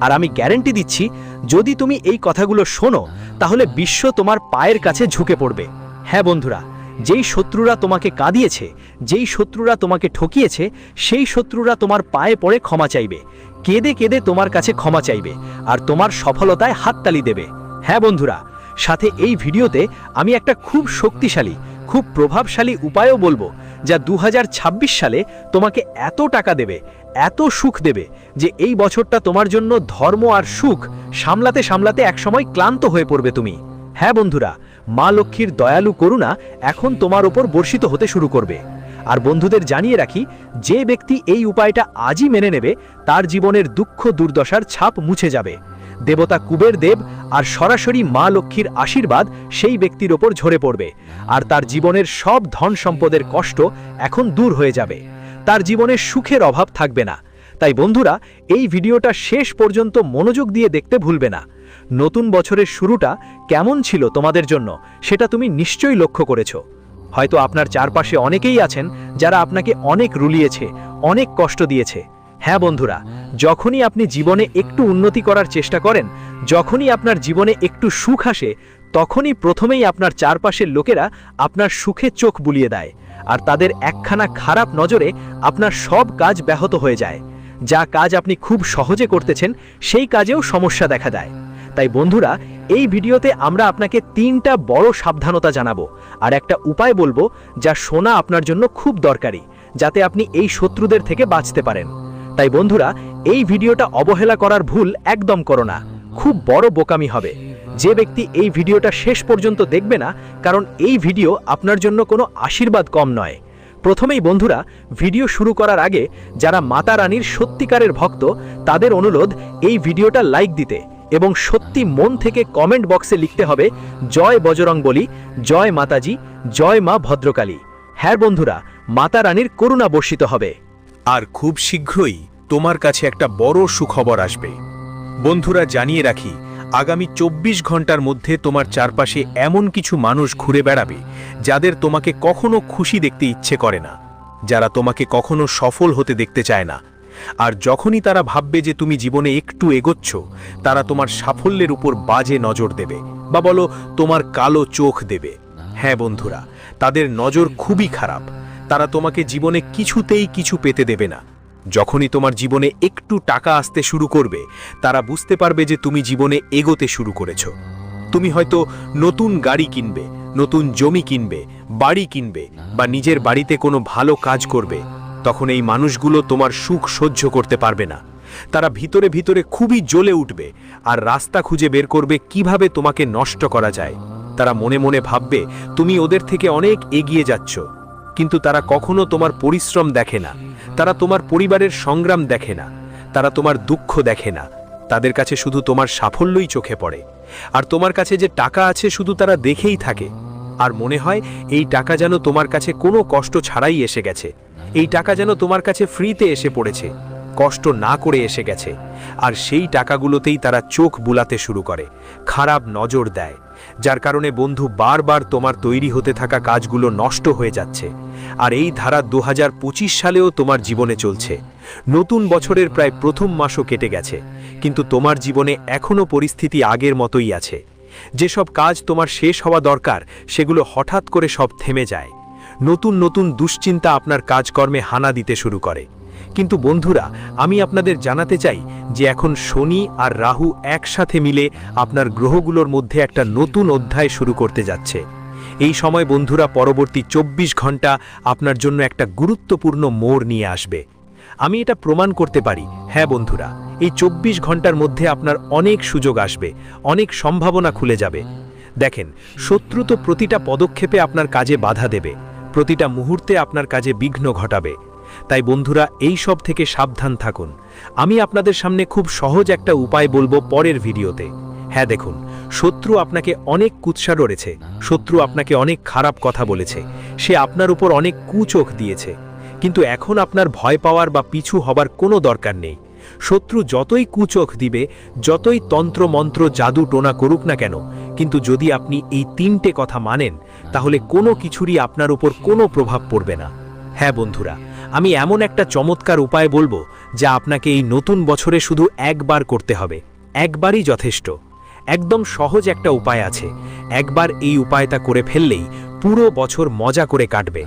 আর আমি গ্যারান্টি দিচ্ছি, যদি তুমি এই কথাগুলো শোনো তাহলে বিশ্ব তোমার পায়ের কাছে ঝুঁকে পড়বে। হ্যাঁ বন্ধুরা, যেই শত্রুরা তোমাকে কাঁদিয়েছে, যেই শত্রুরা তোমাকে ঠকিয়েছে, সেই শত্রুরা তোমার পায়ে পড়ে ক্ষমা চাইবে, কেঁদে কেঁদে তোমার কাছে ক্ষমা চাইবে, আর তোমার সফলতায় হাততালি দেবে। হ্যাঁ বন্ধুরা, সাথে এই ভিডিওতে আমি একটা খুব শক্তিশালী, খুব প্রভাবশালী উপায়ও বলবো, যা 2026 সালে তোমাকে এত টাকা দেবে, এত সুখ দেবে, যে এই বছরটা তোমার জন্য ধর্ম আর সুখ সামলাতে সামলাতে একসময় ক্লান্ত হয়ে পড়বে তুমি। হ্যাঁ বন্ধুরা, মা লক্ষ্মীর দয়ালু করুণা এখন তোমার ওপর বর্ষিত হতে শুরু করবে। আর বন্ধুদের জানিয়ে রাখি, যে ব্যক্তি এই উপায়টা আজই মেনে নেবে, তার জীবনের দুঃখ দুর্দশার ছাপ মুছে যাবে। দেবতা কুবের দেব আর সরাসরি মা লক্ষ্মীর আশীর্বাদ সেই ব্যক্তির ওপর ঝরে পড়বে, আর তার জীবনের সব ধন সম্পদের কষ্ট এখন দূর হয়ে যাবে। তার জীবনে সুখের অভাব থাকবে না। তাই বন্ধুরা, এই ভিডিওটা শেষ পর্যন্ত মনোযোগ দিয়ে দেখতে ভুলবে না। নতুন বছরের শুরুটা কেমন ছিল তোমাদের জন্য সেটা তুমি নিশ্চয়ই লক্ষ্য করেছো। হয়তো আপনার চারপাশে অনেকেই আছেন যারা আপনাকে অনেক রুলিয়েছে, অনেক কষ্ট দিয়েছে। হ্যাঁ বন্ধুরা, যখনই আপনি জীবনে একটু উন্নতি করার চেষ্টা করেন, যখনই আপনার জীবনে একটু সুখ আসে, তখনই প্রথমেই আপনার চারপাশের লোকেরা আপনার সুখে চোখ বুলিয়ে দেয়, আর তাদের একখানা খারাপ নজরে আপনার সব কাজ ব্যাহত হয়ে যায়। যা কাজ আপনি খুব সহজে করতেছেন, সেই কাজেও সমস্যা দেখা দেয়। তাই বন্ধুরা, এই ভিডিওতে আমরা আপনাকে 3টা বড় সাবধানতা জানাবো, আর একটা উপায় বলবো যা শোনা আপনার জন্য খুব দরকারি, যাতে আপনি এই শত্রুদের থেকে বাঁচতে পারেন। তাই বন্ধুরা, এই ভিডিওটা অবহেলা করার ভুল একদম করো না, খুব বড় বোকামি হবে। যে ব্যক্তি এই ভিডিওটা শেষ পর্যন্ত দেখবে না, কারণ এই ভিডিও আপনার জন্য কোনো আশীর্বাদ কম নয়। প্রথমেই বন্ধুরা, ভিডিও শুরু করার আগে যারা মাতা রানীর সত্যিকারের ভক্ত, তাদের অনুরোধ এই ভিডিওটা লাইক দিতে, এবং সত্যি মন থেকে কমেন্ট বক্সে লিখতে হবে জয় বজরংবলী, জয় মাতাজি, জয় মা ভদ্রকালী। হ্যাঁ বন্ধুরা, মাতা রানীর করুণা বর্ষিত হবে। আর খুব শীঘ্রই তোমার কাছে একটা বড় সুখবর আসবে। বন্ধুরা, জানিয়ে রাখি, আগামী 24 ঘন্টার মধ্যে তোমার চারপাশে এমন কিছু মানুষ ঘুরে বেড়াবে যাদের তোমাকে কখনো খুশি দেখতে ইচ্ছে করে না, যারা তোমাকে কখনো সফল হতে দেখতে চায় না। আর যখনই তারা ভাববে যে তুমি জীবনে একটু এগোচ্ছ, তারা তোমার সাফল্যের উপর বাজে নজর দেবে, বা বলো তোমার কালো চোখ দেবে। হ্যাঁ বন্ধুরা, তাদের নজর খুবই খারাপ। তারা তোমাকে জীবনে কিছুতেই কিছু পেতে দেবে না। যখনই তোমার জীবনে একটু টাকা আসতে শুরু করবে, তারা বুঝতে পারবে যে তুমি জীবনে এগোতে শুরু করেছো। তুমি হয়তো নতুন গাড়ি কিনবে, নতুন জমি কিনবে, বাড়ি কিনবে, বা নিজের বাড়িতে কোনো ভালো কাজ করবে। তখন এই মানুষগুলো তোমার সুখ সহ্য করতে পারবে না। তারা ভিতরে ভিতরে খুবই জ্বলে উঠবে, আর রাস্তা খুঁজে বের করবে কিভাবে তোমাকে নষ্ট করা যায়। তারা মনে মনে ভাববে তুমি ওদের থেকে অনেক এগিয়ে যাচ্ছ, কিন্তু তারা কখনো তোমার পরিশ্রম দেখে না, তারা তোমার পরিবারের সংগ্রাম দেখে না, তারা তোমার দুঃখ দেখে না। তাদের কাছে শুধু তোমার সাফল্যই চোখে পড়ে, আর তোমার কাছে যে টাকা আছে শুধু তারা দেখেই থাকে। আর মনে হয় এই টাকা যেন তোমার কাছে কোনো কষ্ট ছাড়াই এসে গেছে, এই টাকা যেন তোমার কাছে ফ্রিতে এসে পড়েছে, কষ্ট না করে এসে গেছে। আর সেই টাকাগুলোতেই তারা চোখ বুলাতে শুরু করে, খারাপ নজর দেয়, যার কারণে বন্ধু বারবার তোমার তৈরি হতে থাকা কাজগুলো নষ্ট হয়ে যাচ্ছে। আর এই ধারা 2025 সালেও তোমার জীবনে চলছে। নতুন বছরের প্রায় প্রথম মাসও কেটে গেছে, কিন্তু তোমার জীবনে এখনও পরিস্থিতি আগের মতোই আছে। যেসব কাজ তোমার শেষ হওয়া দরকার, সেগুলো হঠাৎ করে সব থেমে যায়। নতুন নতুন দুশ্চিন্তা আপনার কাজকর্মে হানা দিতে শুরু করে। কিন্তু বন্ধুরা, আমি আপনাদের জানাতে চাই যে এখন শনি আর রাহু একসাথে মিলে আপনার গ্রহগুলোর মধ্যে একটা নতুন অধ্যায় শুরু করতে যাচ্ছে। এই সময় বন্ধুরা, পরবর্তী 24 ঘন্টা আপনার জন্য একটা গুরুত্বপূর্ণ মোড় নিয়ে আসবে। আমি এটা প্রমাণ করতে পারি। হ্যাঁ বন্ধুরা, এই 24 ঘন্টার মধ্যে আপনার অনেক সুযোগ আসবে, অনেক সম্ভাবনা খুলে যাবে। দেখেন, শত্রু তো প্রতিটা পদক্ষেপে আপনার কাজে বাধা দেবে, প্রতিটা মুহূর্তে আপনার কাজে বিঘ্ন ঘটাবে। তাই বন্ধুরা, এই সব থেকে সাবধান থাকুন। আমি আপনাদের সামনে খুব সহজ একটা উপায় বলবো পরের ভিডিওতে। হ্যাঁ দেখুন, শত্রু আপনাকে অনেক কুৎসা করেছে, শত্রু আপনাকে অনেক খারাপ কথা বলেছে, সে আপনার উপর অনেক কুচোখ দিয়েছে। কিন্তু এখন আপনার ভয় পাওয়ার বা পিছু হবার কোনো দরকার নেই। শত্রু যতই কুচোখ দিবে, যতই তন্ত্র মন্ত্র জাদু টোনা করুক না কেন, কিন্তু যদি আপনি এই 3টে কথা মানেন, তাহলে কোনো কিছুরই আপনার উপর কোনো প্রভাব পড়বে না। হ্যাঁ বন্ধুরা, আমি এমন একটা চমৎকার উপায় বলবো যা আপনাকে এই নতুন বছরে শুধু একবার করতে হবে। একবারই যথেষ্ট। একদম সহজ একটা উপায় আছে। একবার এই উপায়টা করে ফেললেই পুরো বছর মজা করে কাটবে,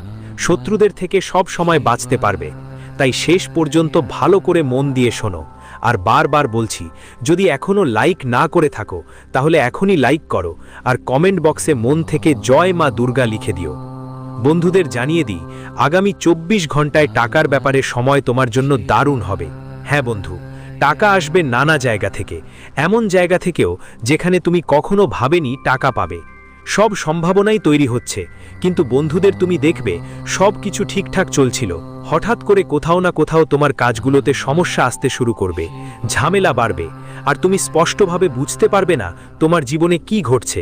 শত্রুদের থেকে সব সময় বাঁচতে পারবে। তাই শেষ পর্যন্ত ভালো করে মন দিয়ে শোনো। আর বারবার বলছি, যদি এখনও লাইক না করে থাকো তাহলে এখনই লাইক করো আর কমেন্ট বক্সে মন থেকে জয় মা দুর্গা লিখে দিও। বন্ধুদের জানিয়ে দিই, আগামী 24 ঘন্টায় টাকার ব্যাপারে সময় তোমার জন্য দারুণ হবে। হ্যাঁ বন্ধু, টাকা আসবে নানা জায়গা থেকে, এমন জায়গা থেকেও যেখানে তুমি কখনো ভাবেনি টাকা পাবে। সব সম্ভাবনাই তৈরি হচ্ছে, কিন্তু বন্ধুদের তুমি দেখবে সব কিছু ঠিকঠাক চলছিল, হঠাৎ করে কোথাও না কোথাও তোমার কাজগুলোতে সমস্যা আসতে শুরু করবে, ঝামেলা বাড়বে, আর তুমি স্পষ্টভাবে বুঝতে পারবে না তোমার জীবনে কি ঘটছে।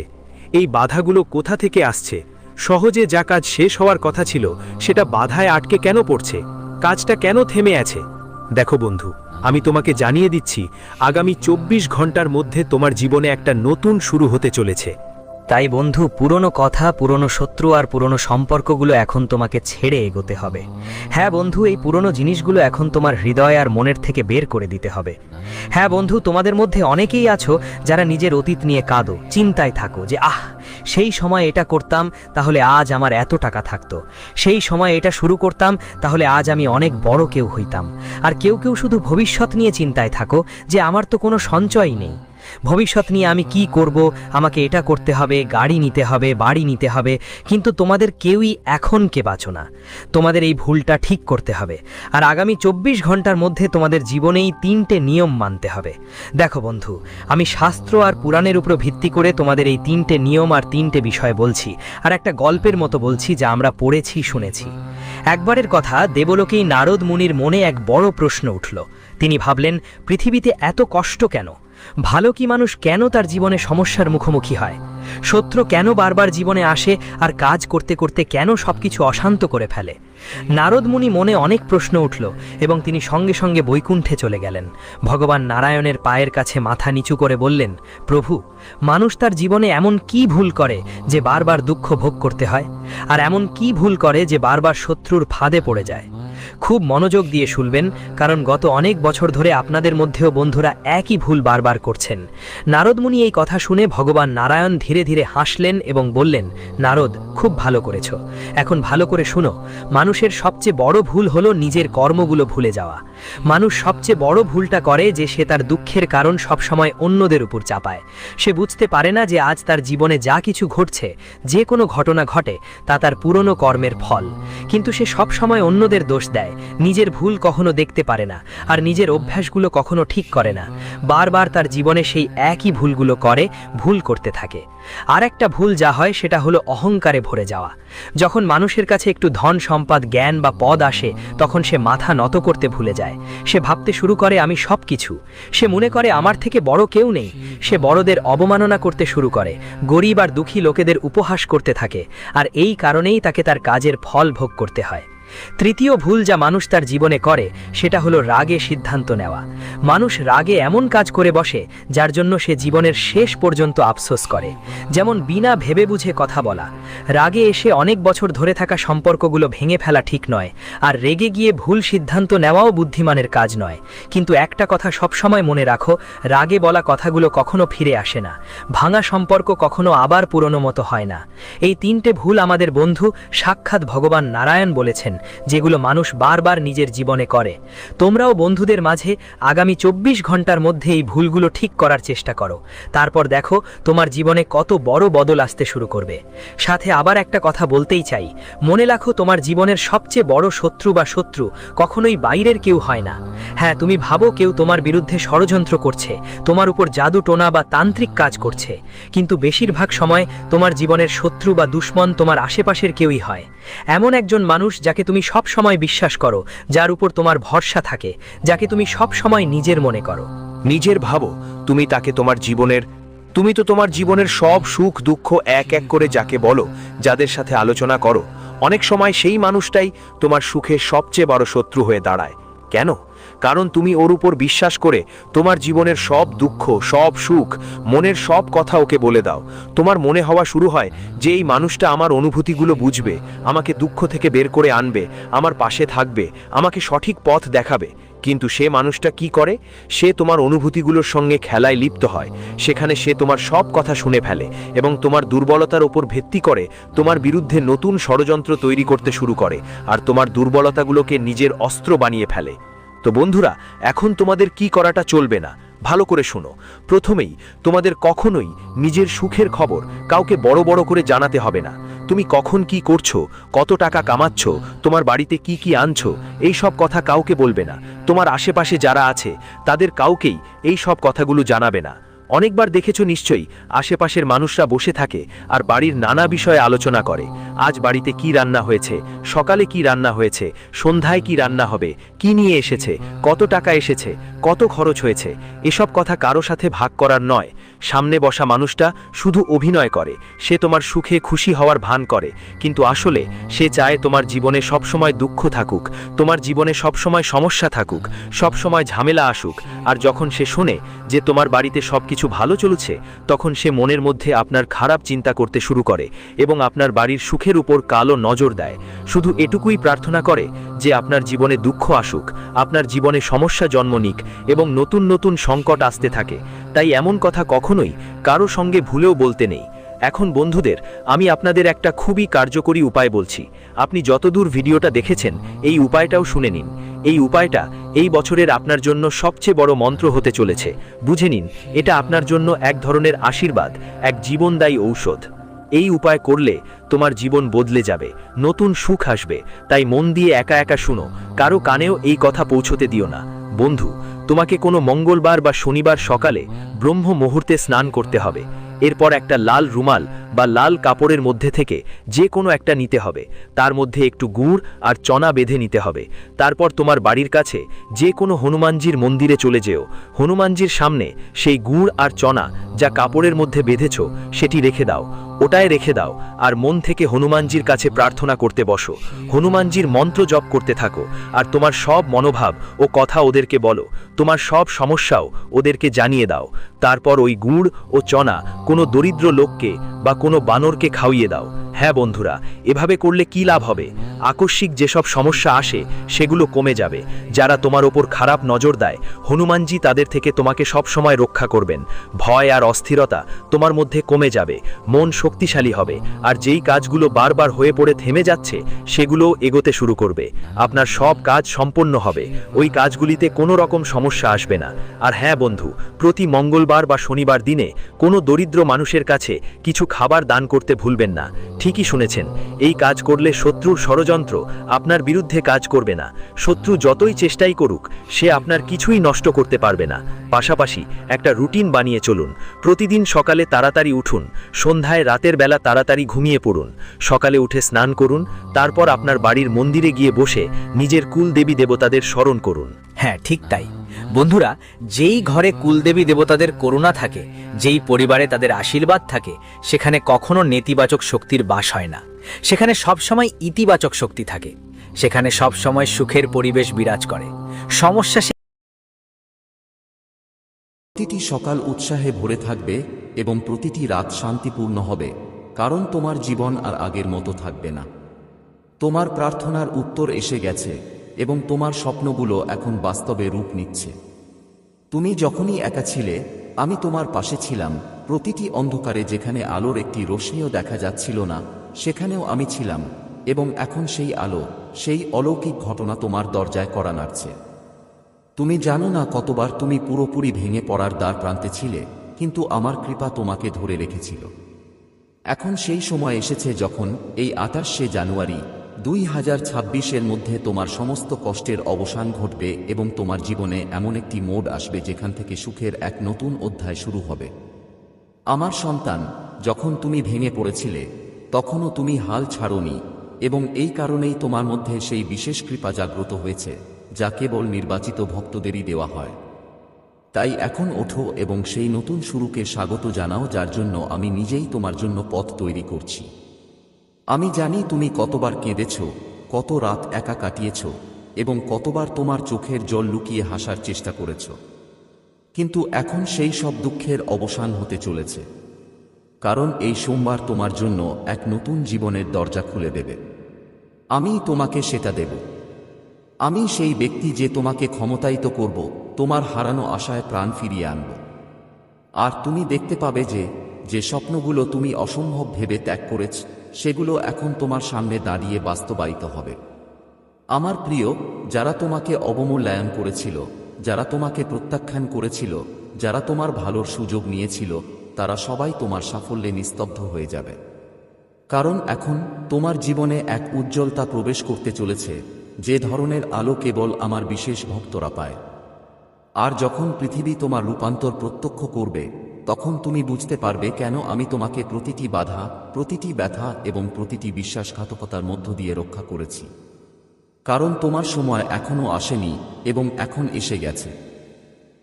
এই বাধাগুলো কোথা থেকে আসছে? সহজে যা কাজ শেষ হওয়ার কথা ছিল সেটা বাধায় আটকে কেন পড়ছে? কাজটা কেন থেমে আছে? দেখো বন্ধু, আমি তোমাকে জানিয়ে দিচ্ছি, আগামী 24 ঘন্টার মধ্যে তোমার জীবনে একটা নতুন শুরু হতে চলেছে। তাই বন্ধু, পুরনো কথা, পুরনো শত্রু আর পুরনো সম্পর্কগুলো এখন তোমাকে ছেড়ে এগোতে হবে। হ্যাঁ বন্ধু, এই পুরনো জিনিসগুলো এখন তোমার হৃদয় আর মনের থেকে বের করে দিতে হবে। হ্যাঁ বন্ধু, তোমাদের মধ্যে অনেকেই আছো যারা নিজের অতীত নিয়ে কাঁদো, চিন্তায় থাকো যে সেই সময় এটা করতাম তাহলে আজ আমার এত টাকা থাকতো, সেই সময় এটা শুরু করতাম তাহলে আজ আমি অনেক বড় কেউ হইতাম। আর কেউ কেউ শুধু ভবিষ্যৎ নিয়ে চিন্তায় থাকো যে আমার তো কোনো সঞ্চয় নেই, ভবিষ্যৎ নিয়ে আমি কি করব, আমাকে এটা করতে হবে, গাড়ি নিতে হবে, বাড়ি নিতে হবে। কিন্তু তোমাদের কেউই এখনকে বাঁচো না। তোমাদের এই ভুলটা ঠিক করতে হবে। আর আগামী 24 ঘন্টার মধ্যে তোমাদের জীবনেই 3টে নিয়ম মানতে হবে। দেখো বন্ধু, আমি শাস্ত্র আর পুরাণের উপর ভিত্তি করে তোমাদের এই 3টে নিয়ম আর 3টে বিষয় বলছি, আর একটা গল্পের মতো বলছি যা আমরা পড়েছি, শুনেছি। একবারের কথা, দেবলোকেই নারদ মুনির মনে এক বড় প্রশ্ন উঠল। তিনি ভাবলেন, পৃথিবীতে এত কষ্ট কেন? ভালো কি মানুষ কেন তার জীবনে সমস্যার মুখোমুখি হয়? শত্রু কেন বারবার জীবনে আসে আর কাজ করতে করতে কেন সবকিছু অশান্ত করে ফেলে? নারদ মুনি মনে অনেক প্রশ্ন উঠল এবং তিনি সঙ্গে সঙ্গে বৈকুণ্ঠে চলে গেলেন। ভগবান নারায়ণের পায়ের কাছে মাথা নিচু করে বললেন, প্রভু, মানুষ তার জীবনে এমন কি ভুল করে যে বারবার দুঃখ ভোগ করতে হয়? আর এমন কি ভুল করে যে বারবার শত্রুর ফাঁদে পড়ে যায়? খুব মনোযোগ দিয়ে শুনবেন, কারণ গত অনেক বছর ধরে আপনাদের মধ্যেও বন্ধুরা একই ভুল বারবার করছেন। নারদ মুনি এই কথা শুনে ভগবান নারায়ণ ধীরে ধীরে হাসলেন এবং বললেন, নারদ, খুব ভালো করেছ। এখন ভালো করে শুনো, মানুষের সবচেয়ে বড় ভুল হলো নিজের কর্মগুলো ভুলে যাওয়া। মানুষ সবচেয়ে বড় ভুলটা করে যে সে তার দুঃখের কারণ সবসময় অন্যদের উপর চাপায়। সে বুঝতে পারে না যে আজ তার জীবনে যা কিছু ঘটছে, যে কোনো ঘটনা ঘটে, তা তার পুরনো কর্মের ফল। কিন্তু সে সবসময় অন্যদের দোষ দেয়, নিজের ভুল কখনো দেখতে পারে না, আর নিজের অভ্যাসগুলো কখনো ঠিক করে না। বারবার তার জীবনে সেই একই ভুলগুলো করে, ভুল করতে থাকে। আর একটা ভুল যা হয় সেটা হলো অহংকারে ভরে যাওয়া। যখন মানুষের কাছে একটু ধন সম্পদ, জ্ঞান বা পদ আসে, তখন সে মাথা নত করতে ভুলে যায়। সে ভাবতে শুরু করে আমি সব কিছু। সে মনে করে আমার থেকে বড় কেউ নেই। সে বড়দের অবমাননা করতে শুরু করে, গরিব আর দুঃখী লোকেদের উপহাস করতে থাকে, আর এই কারণেই তাকে তার কাজের ফল ভোগ করতে হয়। তৃতীয় ভুল যা মানুষ তার জীবনে করে সেটা হলো রাগে সিদ্ধান্ত নেওয়া। মানুষ রাগে এমন কাজ করে বসে যার জন্য সে জীবনের শেষ পর্যন্ত আফসোস করে। যেমন বিনা ভেবে বুঝে কথা বলা। রাগে এসে অনেক বছর ধরে থাকা সম্পর্কগুলো ভেঙে ফেলা ঠিক নয়, আর রেগে গিয়ে ভুল সিদ্ধান্ত নেওয়াও বুদ্ধিমানের কাজ নয়। কিন্তু একটা কথা সবসময় মনে রাখো, রাগে বলা কথাগুলো কখনো ফিরে আসে না। ভাঙা সম্পর্ক কখনো আবার পুরনো মতো হয় না। এই 3টে ভুল আমাদের বন্ধু সাক্ষাৎ ভগবান নারায়ণ বলেছেন, যেগুলো মানুষ বারবার নিজের জীবনে করে। তোমরাও বন্ধুদের মাঝে আগামী 24 ঘন্টার মধ্যে এই ভুলগুলো ঠিক করার চেষ্টা করো। তারপর দেখো তোমার জীবনে কত বড় বদল আসতে শুরু করবে। সাথে আবার একটা কথা বলতেই চাই, মনে রাখো, তোমার জীবনের সবচেয়ে বড় শত্রু বা শত্রু কখনোই বাইরের কেউ হয় না। হ্যাঁ, তুমি ভাবো কেউ তোমার বিরুদ্ধে ষড়যন্ত্র করছে, তোমার উপর জাদু টোনা বা তান্ত্রিক কাজ করছে, কিন্তু বেশিরভাগ সময় তোমার জীবনের শত্রু বা দুশ্মন তোমার আশেপাশের কেউই হয়। এমন একজন মানুষ যাকে তুমি সব সময় বিশ্বাস করো, যার উপর তোমার ভরসা থাকে, যাকে তুমি সব সময় নিজের মনে করো। নিজের ভাবো, তুমি তাকে তুমি তো তোমার জীবনের সব সুখ দুঃখ এক এক করে যাকে বলো, যাদের সাথে আলোচনা করো, অনেক সময় সেই মানুষটাই তোমার সুখের সবচেয়ে বড় শত্রু হয়ে দাঁড়ায়। কেন? কারণ তুমি ওর উপর বিশ্বাস করে তোমার জীবনের সব দুঃখ, সব সুখ, মনের সব কথা ওকে বলে দাও। তোমার মনে হওয়া শুরু হয় যে এই মানুষটা আমার অনুভূতিগুলো বুঝবে, আমাকে দুঃখ থেকে বের করে আনবে, আমার পাশে থাকবে, আমাকে সঠিক পথ দেখাবে। কিন্তু সে মানুষটা কি করে? সে তোমার অনুভূতিগুলোর সঙ্গে খেলায় লিপ্ত হয়। সেখানে সে তোমার সব কথা শুনে ফেলে এবং তোমার দুর্বলতার ওপর ভিত্তি করে তোমার বিরুদ্ধে নতুন ষড়যন্ত্র তৈরি করতে শুরু করে আর তোমার দুর্বলতাগুলোকে নিজের অস্ত্র বানিয়ে ফেলে। তো বন্ধুরা, এখন তোমাদের কি করাটা চলবে না, ভালো করে শোনো। প্রথমেই তোমাদের কখনোই নিজের সুখের খবর কাউকে বড় বড় করে জানাতে হবে না। তুমি কখন কি করছো, কত টাকা কামাচ্ছ, তোমার বাড়িতে কি কি আনছো, এই সব কথা কাউকে বলবে না। তোমার আশেপাশে যারা আছে তাদের কাউকেই এই সব কথাগুলো জানাবে না। অনেকবার দেখেছো নিশ্চয়ই, আশেপাশের মানুষরা বসে থাকে আর বাড়ির নানা বিষয়ে আলোচনা করে। আজ বাড়িতে কি রান্না হয়েছে, সকালে কি রান্না হয়েছে, সন্ধ্যায় কি রান্না হবে, কি নিয়ে এসেছে, কত টাকা এসেছে, কত খরচ হয়েছে। এসব কথা কারো সাথে ভাগ করার নয়। সামনে বসা মানুষটা শুধু অভিনয় করে, সে তোমার সুখে খুশি হওয়ার ভান করে, কিন্তু আসলে সে চায় তোমার জীবনে সবসময় দুঃখ থাকুক, তোমার জীবনে সবসময় সমস্যা থাকুক, সবসময় ঝামেলা আসুক। আর যখন সে শোনে যে তোমার বাড়িতে সবকিছু ভালো চলছে, তখন সে মনের মধ্যে আপনার খারাপ চিন্তা করতে শুরু করে এবং আপনার বাড়ির সুখের উপর কালো নজর দেয়। শুধু এটুকুই প্রার্থনা করে যে আপনার জীবনে দুঃখ আসুক, আপনার জীবনে সমস্যা জন্ম নিক এবং নতুন নতুন সংকট আসতে থাকে। তাই এমন কথা কখনোই কারো সঙ্গে ভুলেও বলতে নেই। এখন বন্ধুদের, আমি আপনাদের একটা খুবই কার্যকরী উপায় বলছি। আপনি যতদূর ভিডিওটা দেখেছেন এই উপায়টাও শুনে নিন। এই উপায়টা এই বছরের আপনার জন্য সবচেয়ে বড় মন্ত্র হতে চলেছে। বুঝে নিন, এটা আপনার জন্য এক ধরনের আশীর্বাদ, এক জীবনদায়ী ঔষধ। এই উপায় করলে তোমার জীবন বদলে যাবে, নতুন সুখ আসবে। তাই মন দিয়ে একা একা শুনো, কারো কানেও এই কথা পৌঁছতে দিও না। বন্ধু, তোমাকে কোনো মঙ্গলবার বা শনিবার সকালে ব্রহ্ম মুহূর্তে স্নান করতে হবে। এরপর একটা লাল রুমাল বা লাল কাপড়ের মধ্যে থেকে যে কোনো একটা নিতে হবে, তার মধ্যে একটু গুড় আর চনা বেঁধে নিতে হবে। তারপর তোমার বাড়ির কাছে যে কোনো হনুমানজির মন্দিরে চলে যেও। হনুমানজির সামনে সেই গুড় আর চনা যা কাপড়ের মধ্যে বেঁধেছ সেটি রেখে দাও, ওটায় রেখে দাও। আর মন থেকে হনুমানজির কাছে প্রার্থনা করতে বসো। হনুমানজির মন্ত্র জপ করতে থাকো আর তোমার সব মনোভাব ও কথা ওদেরকে বলো। তোমার সব সমস্যাও ওদেরকে জানিয়ে দাও। তারপর ওই গুড় ও চনা কোনো দরিদ্র লোককে বা কোনো বানরকে খাওয়িয়ে দাও। হ্যাঁ বন্ধুরা, এভাবে করলে কি লাভ হবে? আকস্মিক যেসব সমস্যা আসে সেগুলো কমে যাবে। যারা তোমার ওপর খারাপ নজর দেয়, হনুমানজি তাদের থেকে তোমাকে সব সময় রক্ষা করবেন। ভয় আর অস্থিরতা তোমার মধ্যে কমে যাবে, মন শক্তিশালী হবে, আর যেই কাজগুলো বারবার হয়ে পড়ে থেমে যাচ্ছে সেগুলো এগোতে শুরু করবে। আপনার সব কাজ সম্পন্ন হবে, ওই কাজগুলিতে কোনো রকম সমস্যা আসবে না। আর হ্যাঁ বন্ধু, প্রতি মঙ্গলবার বা শনিবার দিনে কোনো দরিদ্র মানুষের কাছে কিছু খাবার দান করতে ভুলবেন না। ঠিকই শুনেছেন, এই কাজ করলে শত্রুর ষড়যন্ত্র আপনার বিরুদ্ধে কাজ করবে না। শত্রু যতই চেষ্টাই করুক, সে আপনার কিছুই নষ্ট করতে পারবে না। পাশাপাশি একটা রুটিন বানিয়ে চলুন। প্রতিদিন সকালে তাড়াতাড়ি উঠুন, সন্ধ্যায় রাতের বেলা তাড়াতাড়ি ঘুমিয়ে পড়ুন। সকালে উঠে স্নান করুন, তারপর আপনার বাড়ির মন্দিরে গিয়ে বসে নিজের কুলদেবী দেবতাদের স্মরণ করুন। হ্যাঁ, ঠিক তাই বন্ধুরা। যেই ঘরে কুলদেবী দেবতাদের করুণা থাকে, যেই পরিবারে তাদের আশীর্বাদ থাকে, সেখানে কখনো নেতিবাচক শক্তির বাস হয় না। সেখানে সবসময় ইতিবাচক শক্তি থাকে। সেখানে সবসময় সুখের পরিবেশ বিরাজ করে। সমস্যা প্রতিটি সকাল উৎসাহে ভরে থাকবে এবং প্রতিটি রাত শান্তিপূর্ণ হবে, কারণ তোমার জীবন আর আগের মতো থাকবে না। তোমার প্রার্থনার উত্তর এসে গেছে এবং তোমার স্বপ্নগুলো এখন বাস্তবে রূপ নিচ্ছে। তুমি যখনই একা ছিলে, আমি তোমার পাশে ছিলাম। প্রতিটি অন্ধকারে যেখানে আলোর একটি রশ্মিও দেখা যাচ্ছিল না, সেখানেও আমি ছিলাম। এবং এখন সেই আলো, সেই অলৌকিক ঘটনা তোমার দরজায় কড়া নাড়ছে। তুমি জানো না কতবার তুমি পুরোপুরি ভেঙে পড়ার দ্বার প্রান্তে ছিলে, কিন্তু আমার কৃপা তোমাকে ধরে রেখেছিল। এখন সেই সময় এসেছে যখন এই 28শে জানুয়ারি 2026-এর মধ্যে তোমার সমস্ত কষ্টের অবসান ঘটবে এবং তোমার জীবনে এমন একটি মোড় আসবে যেখান থেকে সুখের এক নতুন অধ্যায় শুরু হবে। আমার সন্তান, যখন তুমি ভেঙে পড়েছিলে তখনও তুমি হাল ছাড়োনি, এবং এই কারণেই তোমার মধ্যে সেই বিশেষ কৃপা জাগ্রত হয়েছে যা কেবল নির্বাচিত ভক্তদেরই দেওয়া হয়। তাই এখন ওঠো এবং সেই নতুন শুরুকে স্বাগত জানাও, যার জন্য আমি নিজেই তোমার জন্য পথ তৈরি করছি। আমি জানি তুমি কতবার কেঁদেছ, কত রাত একা কাটিয়েছ, এবং কতবার তোমার চোখের জল লুকিয়ে হাসার চেষ্টা করেছ। কিন্তু এখন সেই সব দুঃখের অবসান হতে চলেছে, কারণ এই সোমবার তোমার জন্য এক নতুন জীবনের দরজা খুলে দেবে। আমি তোমাকে সেটা দেব। আমি সেই ব্যক্তি যে তোমাকে ক্ষমতায়িত করব, তোমার হারানো আশায় প্রাণ ফিরিয়ে আনব। আর তুমি দেখতে পাবে যে যে স্বপ্নগুলো তুমি অসম্ভব ভেবে ত্যাগ করেছ, সেগুলো এখন তোমার সামনে দাঁড়িয়ে বাস্তবায়িত হবে। আমার প্রিয়, যারা তোমাকে অবমূল্যায়ন করেছিল, যারা তোমাকে প্রত্যাখ্যান করেছিল, যারা তোমার ভালোর সুযোগ নিয়েছিল, তারা সবাই তোমার সাফল্যে নিস্তব্ধ হয়ে যাবে। কারণ এখন তোমার জীবনে এক উজ্জ্বলতা প্রবেশ করতে চলেছে, যে ধরনের আলো কেবল আমার বিশেষ ভক্তরা পায়। আর যখন পৃথিবী তোমার রূপান্তর প্রত্যক্ষ করবে, তখন তুমি বুঝতে পারবে কেন আমি তোমাকে প্রতিটি বাধা, প্রতিটি ব্যথা এবং প্রতিটি বিশ্বাসঘাতকতার মধ্য দিয়ে রক্ষা করেছি। কারণ তোমার সময় এখনও আসেনি এবং এখন এসে গেছে।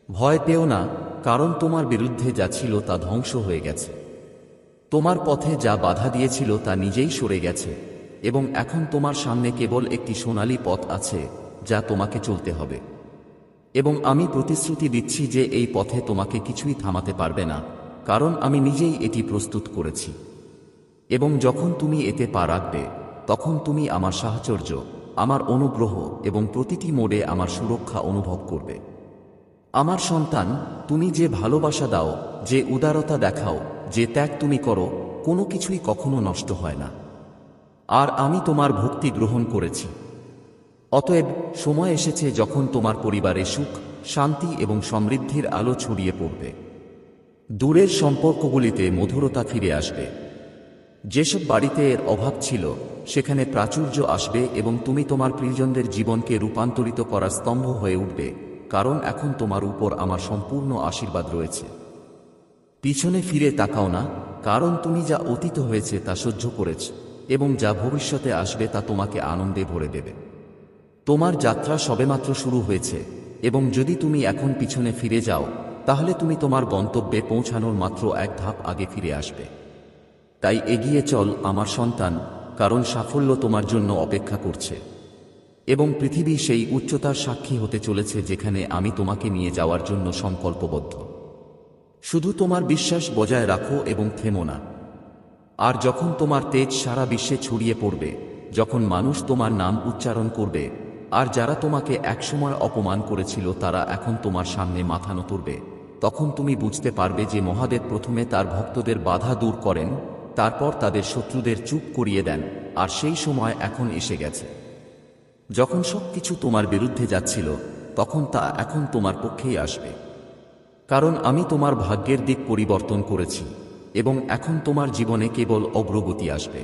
ভয় পেও না, কারণ তোমার বিরুদ্ধে যা ছিল তা ধ্বংস হয়ে গেছে। তোমার পথে যা বাধা দিয়েছিল তা নিজেই সরে গেছে এবং এখন তোমার সামনে কেবল একটি সোনালী পথ আছে যা তোমাকে চলতে হবে। এবং আমি প্রতিশ্রুতি দিচ্ছি যে এই পথে তোমাকে কিছুই থামাতে পারবে না, কারণ আমি নিজেই এটি প্রস্তুত করেছি। এবং যখন তুমি এতে পা রাখবে, তখন তুমি আমার সাহচর্য, আমার অনুগ্রহ এবং প্রতিটি মোড়ে আমার সুরক্ষা অনুভব করবে। আমার সন্তান, তুমি যে ভালোবাসা দাও, যে উদারতা দেখাও, যে ত্যাগ তুমি করো, কোনো কিছুই কখনো নষ্ট হয় না। আর আমি তোমার ভক্তি গ্রহণ করেছি। অতএব সময় এসেছে যখন তোমার পরিবারে সুখ, শান্তি এবং সমৃদ্ধির আলো ছড়িয়ে পড়বে। দূরের সম্পর্কগুলিতে মধুরতা ফিরে আসবে। যেসব বাড়িতে এর অভাব ছিল, সেখানে প্রাচুর্য আসবে এবং তুমি তোমার প্রিয়জনদের জীবনকে রূপান্তরিত করার স্তম্ভ হয়ে উঠবে, কারণ এখন তোমার উপর আমার সম্পূর্ণ আশীর্বাদ রয়েছে। পিছনে ফিরে তাকাও না, কারণ তুমি যা অতীত হয়েছে তা সহ্য করেছ এবং যা ভবিষ্যতে আসবে তা তোমাকে আনন্দে ভরে দেবে। তোমার যাত্রা সবেমাত্র শুরু হয়েছে এবং যদি তুমি এখন পিছনে ফিরে যাও, তাহলে তুমি তোমার গন্তব্যে পৌঁছানোর মাত্র এক ধাপ আগে ফিরে আসবে। তাই এগিয়ে চল আমার সন্তান, কারণ সাফল্য তোমার জন্য অপেক্ষা করছে এবং পৃথিবী সেই উচ্চতার সাক্ষী হতে চলেছে যেখানে আমি তোমাকে নিয়ে যাওয়ার জন্য সংকল্পবদ্ধ। শুধু তোমার বিশ্বাস বজায় রাখো এবং থেমো না। আর যখন তোমার তেজ সারা বিশ্বে ছড়িয়ে পড়বে, যখন মানুষ তোমার নাম উচ্চারণ করবে, আর যারা তোমাকে একসময় অপমান করেছিল তারা এখন তোমার সামনে মাথা নত করবে, তখন তুমি বুঝতে পারবে যে মহাদেব প্রথমে তার ভক্তদের বাধা দূর করেন, তারপর তাদের শত্রুদের চুপ করিয়ে দেন। আর সেই সময় এখন এসে গেছে। যখন সবকিছু তোমার বিরুদ্ধে যাচ্ছিল, তখন তা এখন তোমার পক্ষেই আসবে। কারণ আমি তোমার ভাগ্যের দিক পরিবর্তন করেছি এবং এখন তোমার জীবনে কেবল অগ্রগতি আসবে।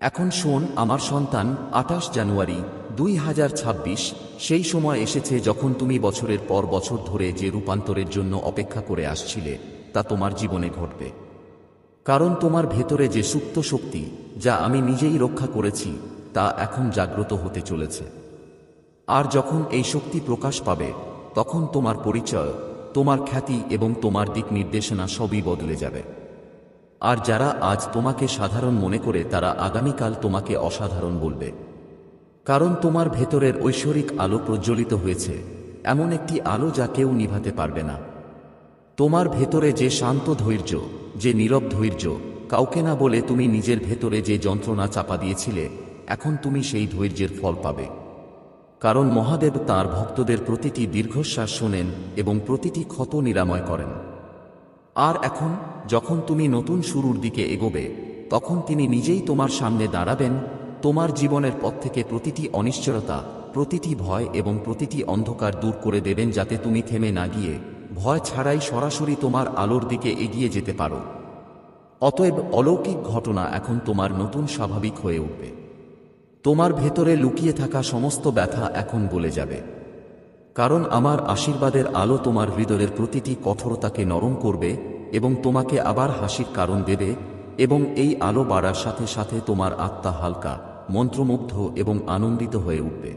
এখন শোন আমার সন্তান, 28 জানুয়ারি 2026 সেই সময় এসেছে যখন তুমি বছরের পর বছর ধরে যে রূপান্তরের জন্য অপেক্ষা করে আসছিলে তা তোমার জীবনে ঘটবে। কারণ তোমার ভেতরে যে সুপ্ত শক্তি, যা আমি নিজেই রক্ষা করেছি, তা এখন জাগ্রত হতে চলেছে। আর যখন এই শক্তি প্রকাশ পাবে, তখন তোমার পরিচয়, তোমার খ্যাতি এবং তোমার দিক নির্দেশনা সবই বদলে যাবে। আর যারা আজ তোমাকে সাধারণ মনে করে, তারা আগামীকাল তোমাকে অসাধারণ বলবে। কারণ তোমার ভেতরের ঐশ্বরিক আলো প্রজ্বলিত হয়েছে, এমন একটি আলো যা কেউ নিভাতে পারবে না। তোমার ভেতরে যে শান্ত ধৈর্য, যে নীরব ধৈর্য, কাউকে না বলে তুমি নিজের ভেতরে যে যন্ত্রণা চাপা দিয়েছিলে, এখন তুমি সেই ধৈর্যের ফল পাবে। কারণ মহাদেব তাঁর ভক্তদের প্রতিটি দীর্ঘশ্বাস শোনেন এবং প্রতিটি ক্ষত নিরাময় করেন। আর এখন যখন তুমি নতুন শুরুর দিকে এগোবে, তখন তিনি নিজেই তোমার সামনে দাঁড়াবেন, তোমার জীবনের পথ থেকে প্রতিটি অনিশ্চয়তা, প্রতিটি ভয় এবং প্রতিটি অন্ধকার দূর করে দেবেন, যাতে তুমি থেমে না গিয়ে ভয় ছাড়াই সরাসরি তোমার আলোর দিকে এগিয়ে যেতে পারো। অতএব অলৌকিক ঘটনা এখন তোমার নতুন স্বাভাবিক হয়ে উঠবে। তোমার ভেতরে লুকিয়ে থাকা সমস্ত ব্যথা এখন গলে যাবে, কারণ আমার আশীর্বাদের আলো তোমার হৃদয়ের প্রতিটি কঠোরতাকে নরম করবে এবং তোমাকে আবার হাসির কারণ দেবে। এবং এই আলো বাড়ার সাথে সাথে তোমার আত্মা হালকা, মন্ত্রমুগ্ধ এবং আনন্দিত হয়ে উঠবে।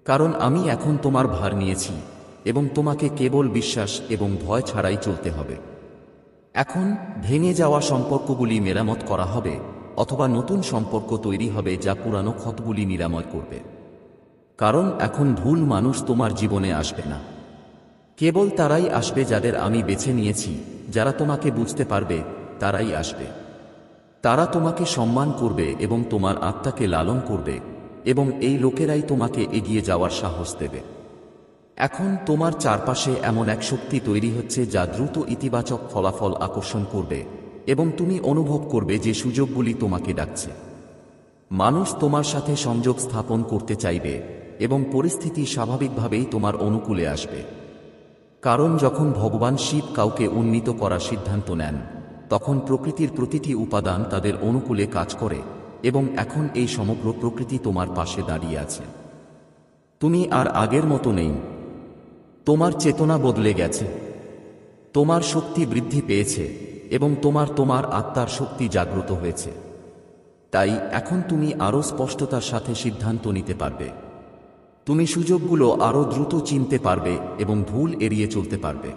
কারণ আমি এখন তোমার ভার নিয়েছি এবং তোমাকে কেবল বিশ্বাস এবং ভয় ছাড়াই চলতে হবে। এখন ভেঙে যাওয়া সম্পর্কগুলি মেরামত করা হবে, অথবা নতুন সম্পর্ক তৈরি হবে যা পুরানো ক্ষতগুলি নিরাময় করবে। কারণ এখন ভুল মানুষ তোমার জীবনে আসবে না। কেবল তারাই আসবে যাদের আমি বেছে নিয়েছি, যারা তোমাকে বুঝতে পারবে তারাই আসবে। তারা তোমাকে সম্মান করবে এবং তোমার আত্মাকে লালন করবে, এবং এই লোকেরাই তোমাকে এগিয়ে যাওয়ার সাহস দেবে। এখন তোমার চারপাশে এমন এক শক্তি তৈরি হচ্ছে যা দ্রুত ইতিবাচক ফলাফল আকর্ষণ করবে, এবং তুমি অনুভব করবে যে সুযোগগুলি তোমাকে ডাকছে। মানুষ তোমার সাথে সংযোগ স্থাপন করতে চাইবে, এবং পরিস্থিতি স্বাভাবিকভাবেই তোমার অনুকূলে আসবে। কারণ যখন ভগবান শিব কাউকে উন্নীত করার সিদ্ধান্ত নেন, তখন প্রকৃতির প্রতিটি উপাদান তাদের অনুকূলে কাজ করে, এবং এখন এই সমগ্র প্রকৃতি তোমার পাশে দাঁড়িয়ে আছে। তুমি আর আগের মতো নেই। তোমার চেতনা বদলে গেছে, তোমার শক্তি বৃদ্ধি পেয়েছে, এবং তোমার আত্মার শক্তি জাগ্রত হয়েছে। তাই এখন তুমি আরও স্পষ্টতার সাথে সিদ্ধান্ত নিতে পারবে। তুমি সুযোগগুলো আরও দ্রুত চিনতে পারবে এবং ভুল এড়িয়ে চলতে পারবে।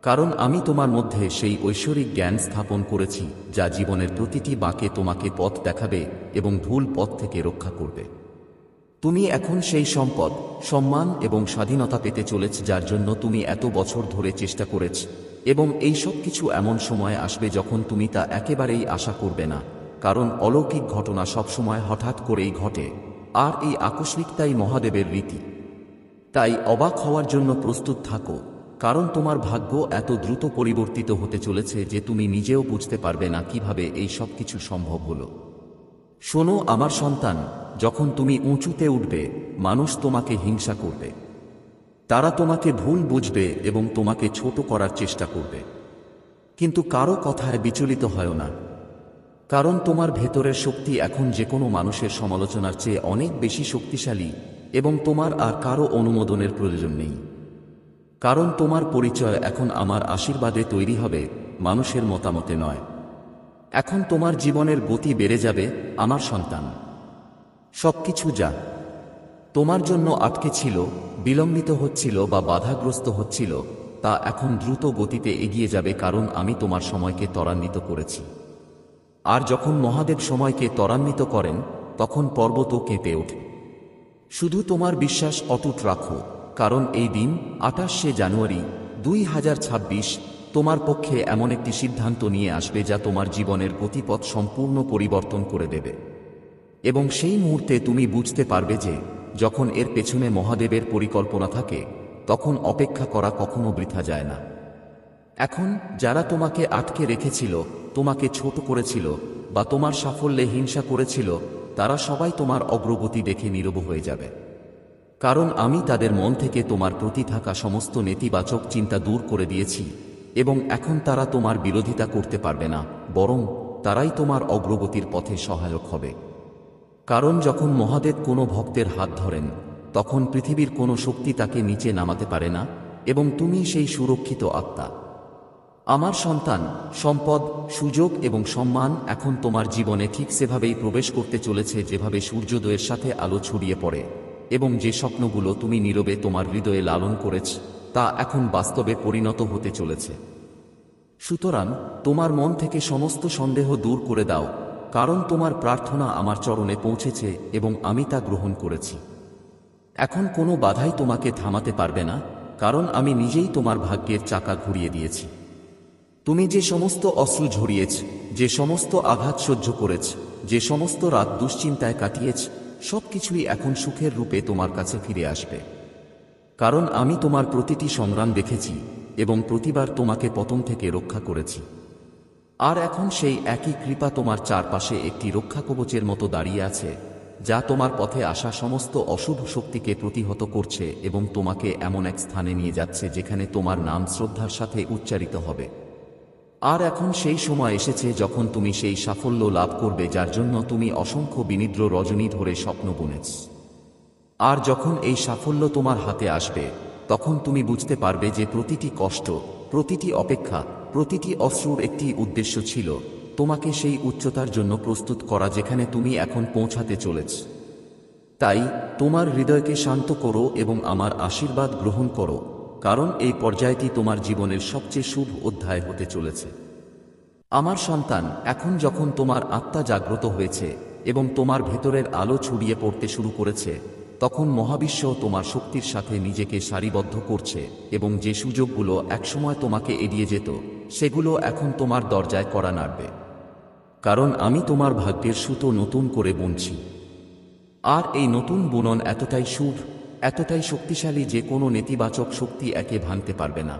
কারণ আমি তোমার মধ্যে সেই ঐশ্বরিক জ্ঞান স্থাপন করেছি যা জীবনের প্রতিটি বাঁকে তোমাকে পথ দেখাবে এবং ভুল পথ থেকে রক্ষা করবে। তুমি এখন সেই সম্পদ, সম্মান এবং স্বাধীনতা পেতে চলেছ যার জন্য তুমি এত বছর ধরে চেষ্টা করেছ, এবং এই সব কিছু এমন সময় আসবে যখন তুমি তা একেবারেই আশা করবে না। কারণ অলৌকিক ঘটনা সবসময় হঠাৎ করেই ঘটে, আর এই আকস্মিকতাই মহাদেবের রীতি। তাই অবাক হওয়ার জন্য প্রস্তুত থাকো, কারণ তোমার ভাগ্য এত দ্রুত পরিবর্তিত হতে চলেছে যে তুমি নিজেও বুঝতে পারবে না কিভাবে এই সব কিছু সম্ভব হলো। শোনো আমার সন্তান, যখন তুমি উঁচুতে উঠবে, মানুষ তোমাকে হিংসা করবে। তারা তোমাকে ভুল বুঝবে এবং তোমাকে ছোট করার চেষ্টা করবে। কিন্তু কারো কথায় বিচলিত হয় না, কারণ তোমার ভেতরের শক্তি এখন যে কোনো মানুষের সমালোচনার চেয়ে অনেক বেশি শক্তিশালী, এবং তোমার আর কারো অনুমোদনের প্রয়োজন নেই। কারণ তোমার পরিচয় এখন আমার আশীর্বাদে তৈরি হবে, মানুষের মতামতে নয়। এখন তোমার জীবনের গতি বেড়ে যাবে আমার সন্তান। সবকিছু যা তোমার জন্য আটকে ছিল, বিলম্বিত হচ্ছিল বা বাধাগ্রস্ত হচ্ছিল, তা এখন দ্রুত গতিতে এগিয়ে যাবে, কারণ আমি তোমার সময়কে ত্বরান্বিত করেছি। আর যখন মহাদেব সময়কে ত্বরান্বিত করেন, তখন পর্বতও কেঁপে ওঠে। শুধু তোমার বিশ্বাস অটুট রাখো, কারণ এই দিন 28শে জানুয়ারি 2026 তোমার পক্ষে এমন একটি সিদ্ধান্ত নিয়ে আসবে যা তোমার জীবনের গতিপথ সম্পূর্ণ পরিবর্তন করে দেবে। এবং সেই মুহূর্তে তুমি বুঝতে পারবে যে যখন এর পেছনে মহাদেবের পরিকল্পনা থাকে, তখন অপেক্ষা করা কখনো বৃথা যায় না। এখন যারা তোমাকে আটকে রেখেছিল, তোমাকে ছোট করেছিল বা তোমার সাফল্যে হিংসা করেছিল, তারা সবাই তোমার অগ্রগতি দেখে নীরব হয়ে যাবে। কারণ আমি তাদের মন থেকে তোমার প্রতি থাকা সমস্ত নেতিবাচক চিন্তা দূর করে দিয়েছি, এবং এখন তারা তোমার বিরোধিতা করতে পারবে না, বরং তারাই তোমার অগ্রগতির পথে সহায়ক হবে। কারণ যখন মহাদেব কোনো ভক্তের হাত ধরেন, তখন পৃথিবীর কোনো শক্তি তাকে নিচে নামাতে পারে না, এবং তুমি সেই সুরক্ষিত আত্মা। আমার সন্তান, সম্পদ, সুযোগ এবং সম্মান এখন তোমার জীবনে ঠিক সেভাবেই প্রবেশ করতে চলেছে যেভাবে সূর্যোদয়ের সাথে আলো ছড়িয়ে পড়ে, এবং যে স্বপ্নগুলো তুমি নীরবে তোমার হৃদয়ে লালন করেছ, তা এখন বাস্তবে পরিণত হতে চলেছে। সুতরাং তোমার মন থেকে সমস্ত সন্দেহ দূর করে দাও, কারণ তোমার প্রার্থনা আমার চরণে পৌঁছেছে এবং আমি তা গ্রহণ করেছি। এখন কোনো বাধাই তোমাকে থামাতে পারবে না, কারণ আমি নিজেই তোমার ভাগ্যের চাকা ঘুরিয়ে দিয়েছি। তুমি যে সমস্ত অশ্রু ঝরিয়েছ, যে সমস্ত আঘাত সহ্য করেছ, যে সমস্ত রাত দুশ্চিন্তায় কাটিয়েছ, সবকিছুই এখন সুখের রূপে তোমার কাছে ফিরে আসবে। কারণ আমি তোমার প্রতিটি সংগ্রাম দেখেছি এবং প্রতিবার তোমাকে পতন থেকে রক্ষা করেছি। আর এখন সেই একই কৃপা তোমার চারপাশে একটি রক্ষাকবচের মতো দাঁড়িয়ে আছে, যা তোমার পথে আসা সমস্ত অশুভ শক্তিকে প্রতিহত করছে এবং তোমাকে এমন এক স্থানে নিয়ে যাচ্ছে যেখানে তোমার নাম শ্রদ্ধার সাথে উচ্চারিত হবে। আর এখন সেই সময় এসেছে যখন তুমি সেই সাফল্য লাভ করবে যার জন্য তুমি অসংখ্য বিনিদ্র রজনী ধরে স্বপ্ন বুনেছ। আর যখন এই সাফল্য তোমার হাতে আসবে, তখন তুমি বুঝতে পারবে যে প্রতিটি কষ্ট, প্রতিটি অপেক্ষা, প্রতিটি অশ্রুর একটি উদ্দেশ্য ছিল, তোমাকে সেই উচ্চতার জন্য প্রস্তুত করা যেখানে তুমি এখন পৌঁছাতে চলেছ। তাই তোমার হৃদয়কে শান্ত করো এবং আমার আশীর্বাদ গ্রহণ করো, কারণ এই পর্যায়টি তোমার জীবনের সবচেয়ে শুভ অধ্যায় হতে চলেছে। আমার সন্তান, এখন যখন তোমার আত্মা জাগ্রত হয়েছে এবং তোমার ভেতরের আলো ছড়িয়ে পড়তে শুরু করেছে, তখন মহাবিশ্ব তোমার শক্তির সাথে নিজেকে সারিবদ্ধ করছে এবং যে সুযোগগুলো একসময় তোমাকে এড়িয়ে যেত সেগুলো এখন তোমার দরজায় কড়া নাড়বে। কারণ আমি তোমার ভাগ্যের সুতো নতুন করে বুনছি। আর এই নতুন বুনন এতটাই শুভ, এতটাই শক্তিশালী যে কোনো নেতিবাচক শক্তি একে ভাঙতে পারবে না।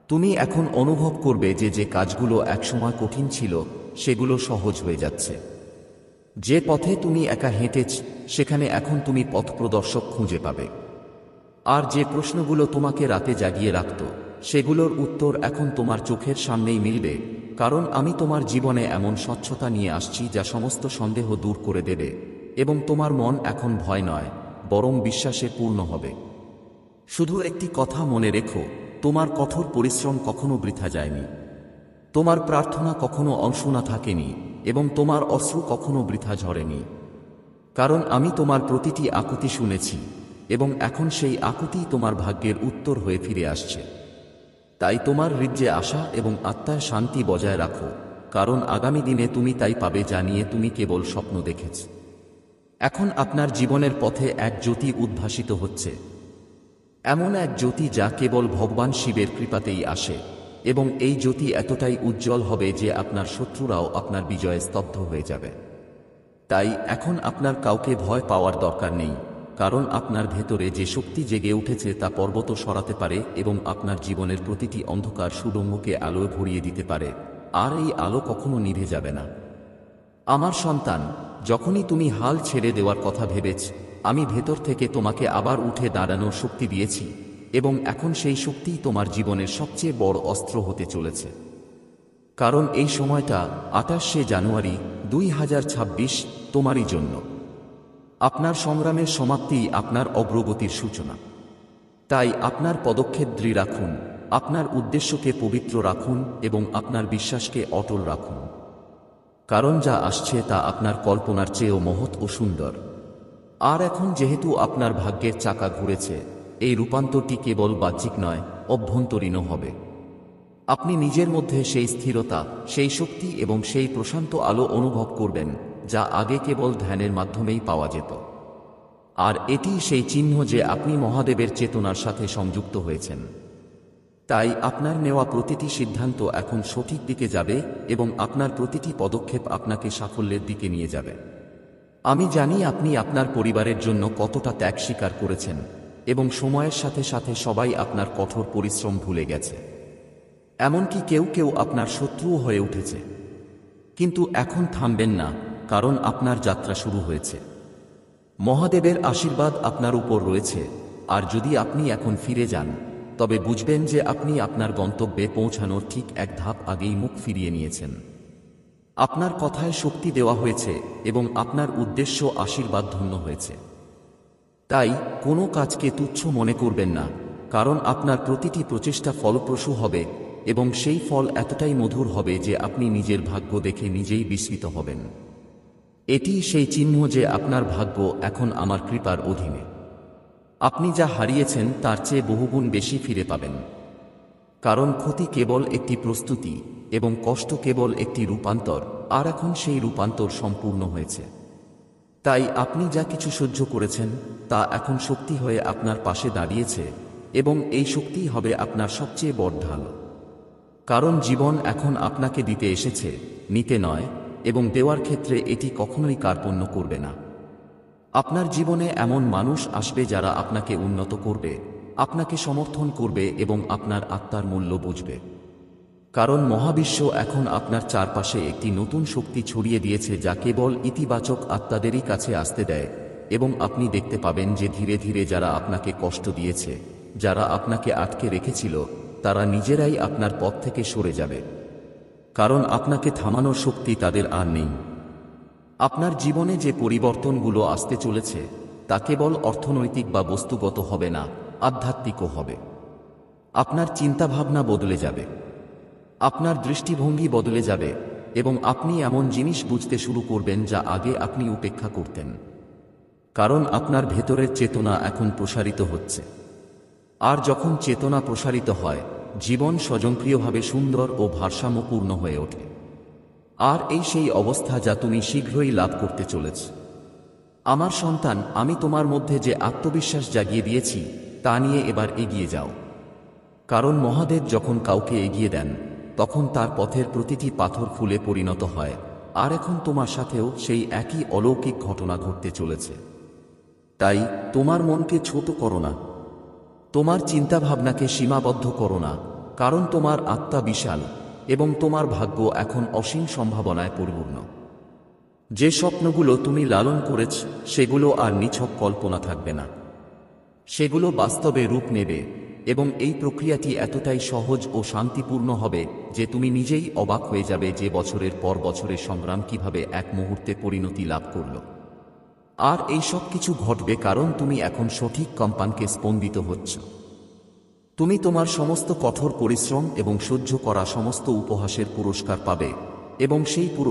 তুমি এখন অনুভব করবে যে যে কাজগুলো একসময় কঠিন ছিল সেগুলো সহজ হয়ে যাচ্ছে। যে পথে তুমি একা হেঁটেছ সেখানে এখন তুমি পথ প্রদর্শক খুঁজে পাবে। আর যে প্রশ্নগুলো তোমাকে রাতে জাগিয়ে রাখত সেগুলোর উত্তর এখন তোমার চোখের সামনেই মিলবে, কারণ আমি তোমার জীবনে এমন স্বচ্ছতা নিয়ে আসছি যা সমস্ত সন্দেহ দূর করে দেবে এবং তোমার মন এখন ভয় নয় বরং বিশ্বাসে পূর্ণ হবে। শুধু একটি কথা মনে রেখো, তোমার কঠোর পরিশ্রম কখনো বৃথা যায়নি, তোমার প্রার্থনা কখনো অনশোনা থাকেনি এবং তোমার অশ্রু কখনো বৃথা ঝরেনি। কারণ আমি তোমার প্রতিটি আকুতি শুনেছি এবং এখন সেই আকুতি তোমার ভাগ্যের উত্তর হয়ে ফিরে আসছে। তাই তোমার হৃদয়ে আশা এবং আত্মার শান্তি বজায় রাখো, কারণ আগামী দিনে তুমি তাই পাবে যা নিয়ে তুমি কেবল স্বপ্ন দেখেছ। এখন আপনার জীবনের পথে এক জ্যোতি উদ্ভাসিত হচ্ছে, এমন এক জ্যোতি যা কেবল ভগবান শিবের কৃপাতেই আসে এবং এই জ্যোতি এতটাই উজ্জ্বল হবে যে আপনার শত্রুরাও আপনার বিজয়ে স্তব্ধ হয়ে যাবে। তাই এখন আপনার কাউকে ভয় পাওয়ার দরকার নেই, কারণ আপনার ভেতরে যে শক্তি জেগে উঠেছে তা পর্বত সরাতে পারে এবং আপনার জীবনের প্রতিটি অন্ধকার সুড়ঙ্গকে আলোয় ভরিয়ে দিতে পারে, আর এই আলো কখনো নিভে যাবে না। আমার সন্তান, যখনই তুমি হাল ছেড়ে দেওয়ার কথা ভেবেছ, আমি ভেতর থেকে তোমাকে আবার উঠে দাঁড়ানোর শক্তি দিয়েছি এবং এখন সেই শক্তিই তোমার জীবনের সবচেয়ে বড় অস্ত্র হতে চলেছে। কারণ এই সময়টা 28শে জানুয়ারি 2026 তোমারই জন্য। আপনার সংগ্রামের সমাপ্তিই আপনার অগ্রগতির সূচনা। তাই আপনার পদক্ষেপ দৃঢ় রাখুন, আপনার উদ্দেশ্যকে পবিত্র রাখুন এবং আপনার বিশ্বাসকে অটল রাখুন। কারণ যা আসছে তা আপনার কল্পনার চেয়েও মহৎ ও সুন্দর। আর এখন যেহেতু আপনার ভাগ্যের চাকা ঘুরেছে, এই রূপান্তরটি কেবল বাহ্যিক নয়, অভ্যন্তরীণও হবে। আপনি নিজের মধ্যে সেই স্থিরতা, সেই শক্তি এবং সেই প্রশান্ত আলো অনুভব করবেন যা আগে কেবল ধ্যানের মাধ্যমেই পাওয়া যেত। আর এটি সেই চিহ্ন যে আপনি মহাদেবের চেতনার সাথে সংযুক্ত হয়েছেন। তাই আপনার নেওয়া প্রতিটি সিদ্ধান্ত এখন সঠিক দিকে যাবে এবং আপনার প্রতিটি পদক্ষেপ আপনাকে সাফল্যের দিকে নিয়ে যাবে। আমি জানি আপনি আপনার পরিবারের জন্য কতটা ত্যাগ স্বীকার করেছেন এবং সময়ের সাথে সাথে সবাই আপনার কঠোর পরিশ্রম ভুলে গেছে। এমনকি কেউ কেউ আপনার শত্রুও হয়ে উঠেছে। কিন্তু এখন থামবেন না, কারণ আপনার যাত্রা শুরু হয়েছে। মহাদেবের আশীর্বাদ আপনার উপর রয়েছে, আর যদি আপনি এখন ফিরে যান তবে বুঝবেন যে আপনি আপনার গন্তব্যে পৌঁছানোর ঠিক এক ধাপ আগেই মুখ ফিরিয়ে নিয়েছেন। আপনার কথায় শক্তি দেওয়া হয়েছে এবং আপনার উদ্দেশ্য আশীর্বাদ ধন্য হয়েছে। তাই কোনো কাজকে তুচ্ছ মনে করবেন না, কারণ আপনার প্রতিটি প্রচেষ্টা ফলপ্রসূ হবে এবং সেই ফল এতটাই মধুর হবে যে আপনি নিজের ভাগ্য দেখে নিজেই বিস্মিত হবেন। এটি সেই চিহ্ন যে আপনার ভাগ্য এখন আমার কৃপার অধীনে। আপনি যা হারিয়েছেন তার চেয়ে বহুগুণ বেশি ফিরে পাবেন। কারণ ক্ষতি কেবল একটি প্রস্তুতি এবং কষ্ট কেবল একটি রূপান্তর, আর এখন সেই রূপান্তর সম্পূর্ণ হয়েছে। তাই আপনি যা কিছু সহ্য করেছেন তা এখন শক্তি হয়ে আপনার পাশে দাঁড়িয়েছে এবং এই শক্তিই হবে আপনার সবচেয়ে বড় ঢাল। কারণ জীবন এখন আপনাকে দিতে এসেছে, নিতে নয়, এবং দেওয়ার ক্ষেত্রে এটি কখনোই কার্পণ্য করবে না। আপনার জীবনে এমন মানুষ আসবে যারা আপনাকে উন্নত করবে, আপনাকে সমর্থন করবে এবং আপনার আত্মার মূল্য বুঝবে। কারণ মহাবিশ্ব এখন আপনার চারপাশে একটি নতুন শক্তি ছড়িয়ে দিয়েছে যা কেবল ইতিবাচক আত্মাদেরই কাছে আসতে দেয়, এবং আপনি দেখতে পাবেন যে ধীরে ধীরে যারা আপনাকে কষ্ট দিয়েছে, যারা আপনাকে আটকে রেখেছিল, তারা নিজেরাই আপনার পথ থেকে সরে যাবে। কারণ আপনাকে থামানোর শক্তি তাদের আর নেই। আপনার জীবনে যে পরিবর্তনগুলো আসতে চলেছে তা কেবল অর্থনৈতিক বা বস্তুগত হবে না, আধ্যাত্মিকও হবে। আপনার চিন্তাভাবনা বদলে যাবে, আপনার দৃষ্টিভঙ্গি বদলে যাবে এবং আপনি এমন জিনিস বুঝতে শুরু করবেন যা আগে আপনি উপেক্ষা করতেন। কারণ আপনার ভেতরের চেতনা এখন প্রসারিত হচ্ছে। আর যখন চেতনা প্রসারিত হয়, জীবন স্বয়ংক্রিয়ভাবে সুন্দর ও ভারসাম্যপূর্ণ হয়ে ওঠে। আর এই সেই অবস্থা যা তুমি শীঘ্রই লাভ করতে চলেছ। আমার সন্তান, আমি তোমার মধ্যে যে আত্মবিশ্বাস জাগিয়ে দিয়েছি তা নিয়ে এবার এগিয়ে যাও। কারণ মহাদেব যখন কাউকে এগিয়ে দেন তখন তার পথের প্রতিটি পাথর ফুলে পরিণত হয়। আর এখন তোমার সাথেও সেই একই অলৌকিক ঘটনা ঘটতে চলেছে। তাই তোমার মনকে ছোট করো না, তোমার চিন্তাভাবনাকে সীমাবদ্ধ করো না, কারণ তোমার আত্মা বিশাল এবং তোমার ভাগ্য এখন অসীম সম্ভাবনায় পরিপূর্ণ। যে স্বপ্নগুলো তুমি লালন করেছ সেগুলো আর নিছক কল্পনা থাকবে না, সেগুলো বাস্তবে রূপ নেবে এবং এই প্রক্রিয়াটি এতটাই সহজ ও শান্তিপূর্ণ হবে যে তুমি নিজেই অবাক হয়ে যাবে যে বছরের পর বছরের সংগ্রাম কিভাবে এক মুহূর্তে পরিণতি লাভ করল। আর এই সব কিছু ঘটবে কারণ তুমি এখন সঠিক কম্পানকে স্পন্দিত হচ্ছ। তুমি তোমার সমস্ত কঠোর পরিশ্রম এবং সহ্য করা সমস্ত উপহাসের পুরস্কার পাবে এবং সেই